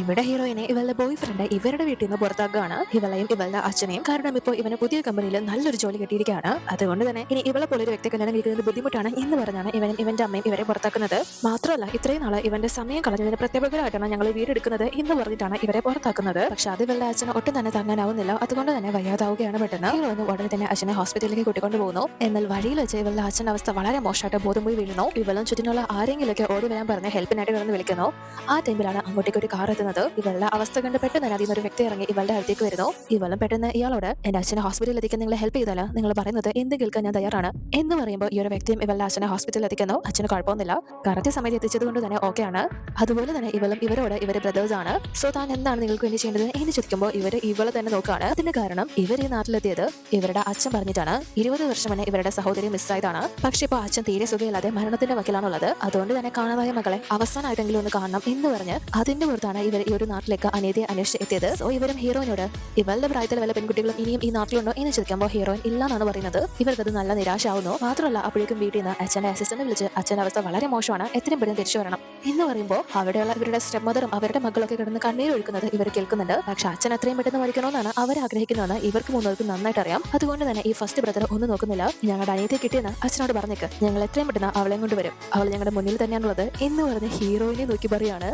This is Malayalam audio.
ഇവിടെ ഹീറോയിനെ ഇവളുടെ ബോയ് ഫ്രണ്ട് ഇവരുടെ വീട്ടിൽ നിന്ന് പുറത്താക്കുകയാണ്, ഇവളെയും ഇവളുടെ അച്ഛനെയും. കാരണം ഇപ്പോൾ ഇവന് പുതിയ കമ്പനിയിൽ നല്ലൊരു ജോലി കിട്ടിയിരിക്കുകയാണ്. അതുകൊണ്ട് തന്നെ ഇനി ഇവളെ പോലെ ഒരു വ്യക്തി കല്യാണം കഴിക്കുന്നത് ബുദ്ധിമുട്ടാണ് എന്ന് പറഞ്ഞാണ് ഇവനും ഇവന്റെ അമ്മയും ഇവരെ പുറത്താക്കുന്നത്. മാത്രമല്ല ഇത്രയും നാളെ ഇവന്റെ സമയം കളഞ്ഞതിന് പ്രത്യേകമായിട്ടാണ് ഞങ്ങൾ വീടെടുക്കുന്നത് എന്ന് പറഞ്ഞിട്ടാണ് ഇവരെ പുറത്താക്കുന്നത്. പക്ഷെ അത് ഇവളുടെ അച്ഛന് ഒട്ടും തന്നെ താങ്ങാനാവുന്നില്ല. അതുകൊണ്ട് തന്നെ വയ്യാതാവുകയാണ് പെട്ടെന്ന്. ഹീറോയിന് ഉടനെ തന്നെ അച്ഛനെ ഹോസ്പിറ്റലിലേക്ക് കൂട്ടിക്കൊണ്ട് പോകുന്നു. എന്നാൽ വഴിയിൽ വെച്ച് ഇവളുടെ അച്ഛന്റെ അവസ്ഥ വളരെ മോശമായിട്ട് ബോധം പോയി വീഴുന്നു. ഇവളും ചുറ്റിനുള്ള ആരെങ്കിലൊക്കെ ഓടി വരാൻ പറഞ്ഞ് ഹെൽപ്പിനായിട്ട് കിടന്ന് വിളിക്കുന്നു. ആ ടൈമിലാണ് അങ്ങോട്ടേക്ക് ഒരു കാർ എത്തുന്നത്. ഇവളുടെ അവസ്ഥ കണ്ട് പെട്ടെന്ന് തന്നെ അതിൽ നിന്ന് ഒരു വ്യക്തി ഇറങ്ങി ഇവളുടെ അടുത്തേക്ക് വരുന്നു. ഇവളും പെട്ടെന്ന് ഇയാളോട് എന്റെ അച്ഛനെ ഹോസ്പിറ്റലിൽ എത്തിക്കാൻ നിങ്ങളെ ഹെൽപ്പ് ചെയ്താലോ, നിങ്ങൾ പറയുന്നത് എന്ത് കേൾക്കാൻ ഞാൻ തയ്യാറാണ് എന്ന് പറയുമ്പോൾ ഈ ഒരു വ്യക്തിയും ഇവളുടെ അച്ഛനെ ഹോസ്പിറ്റലിൽ എത്തിക്കുന്നു. അച്ഛന് കുഴപ്പമൊന്നുമില്ല, കറക്റ്റ് സമയത്ത് എത്തിച്ചത് കൊണ്ട് തന്നെ ഓക്കെയാണ്. അതുപോലെ തന്നെ ഇവളും ഇവരോട് ഇവര് ബ്രദേഴ്സ് ആണ്, സോ താൻ എന്താണ് നിങ്ങൾക്ക് വേണ്ടി ചെയ്യേണ്ടത് എന്ന് ചോദിക്കുമ്പോൾ ഇവളെ തന്നെ നോക്കുകയാണ്. അതിന്റെ കാരണം ഇവർ ഈ നാട്ടിലെത്തിയത് ഇവരുടെ അച്ഛൻ പറഞ്ഞിട്ടാണ്. 20 വർഷം മുന്നേ ഇവരുടെ സഹോദരി മിസ്സായതാണ്. പക്ഷെ ഇപ്പൊ അച്ഛൻ തീരെ സുഖമില്ലാതെ മരണത്തിന്റെ വക്കിലാണുള്ളത്. അതുകൊണ്ട് തന്നെ കാണാതായ മകളെ അവസാനമായിട്ടെങ്കിലും ഒന്ന് കാണണം എന്ന് പറഞ്ഞ് അതിന്റെ പുറത്താണ് ഇവർ ഈ ഒരു നാട്ടിലേക്ക് അനീതിയെ അന്വേഷിച്ച് എത്തിയത്. സോ ഇവരും ഹീറോയിനോട് ഇവളുടെ പ്രായത്തിൽ വല്ല പെൺകുട്ടികളും ഇനിയും ഈ നാട്ടിലുണ്ടോ എന്ന് ചോദിക്കുമ്പോൾ ഹീറോയിൻ ഇല്ലാന്നാണ് പറയുന്നത്. ഇവർക്കത് നല്ല നിരാശാവുന്നു. മാത്രമല്ല അപ്പോഴേക്കും വീട്ടിൽ നിന്ന് അച്ഛന്റെ അസിസ്റ്റന്റ് വിളിച്ച് അച്ഛന്റെ അവസ്ഥ വളരെ മോശമാണ്, എത്രയും പെട്ടെന്ന് തിരിച്ചു വരണം എന്ന് പറയുമ്പോൾ അവിടെയുള്ള ഇവരുടെ സ്റ്റെപ്പ് മദറും അവരുടെ മക്കളൊക്കെ കിടന്ന് കണ്ണീരൊഴുക്കുന്നത് ഇവർ കേൾക്കുന്നുണ്ട്. പക്ഷെ അച്ഛൻ എത്രയും പെട്ടെന്ന് മരിക്കണമെന്നാണ് അവർ ആഗ്രഹിക്കുന്നതെന്ന് ഇവർക്ക് മൂന്നവർക്കും നന്നായിട്ട് അറിയാം. അതുകൊണ്ട് തന്നെ ഈ ഫസ്റ്റ് ബ്രദർ ഒന്നും നോക്കുന്നില്ല. ഞങ്ങളുടെ അനിയത്തെ കിട്ടിയെന്ന് അച്ഛനോട് പറഞ്ഞേക്ക്, ഞങ്ങൾ എത്രയും പെട്ടെന്ന് അവളെയും കൊണ്ടുവരും, അവൾ ഞങ്ങളുടെ മുന്നിൽ തന്നെയാണുള്ളത് എന്ന് പറഞ്ഞ് ഹീറോയിനെ നോക്കി പറയാണ്.